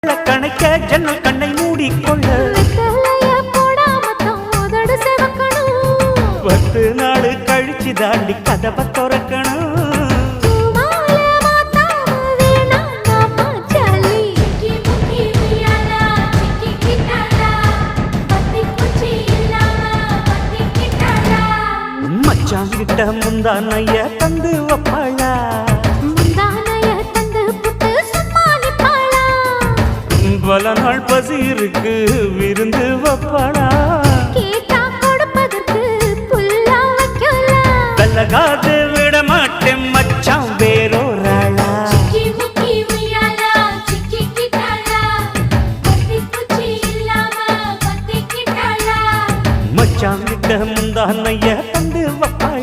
கணைக்க ஜன்னல் கண்ணை மூடிக்கொள்ள 10 நாள் கழிச்சு தாண்டி கதவை திறக்கணும். மச்சாங்கிட்ட முந்தானைய தந்து வப்பாளா, பல நாள் பசி இருக்கு விருந்து வப்பாளா, வெள்ளகாது விட மாட்டேன் மச்சான் வேறோராளா. மச்சாங்கிட்ட முந்தானைய தந்து வப்பாளா.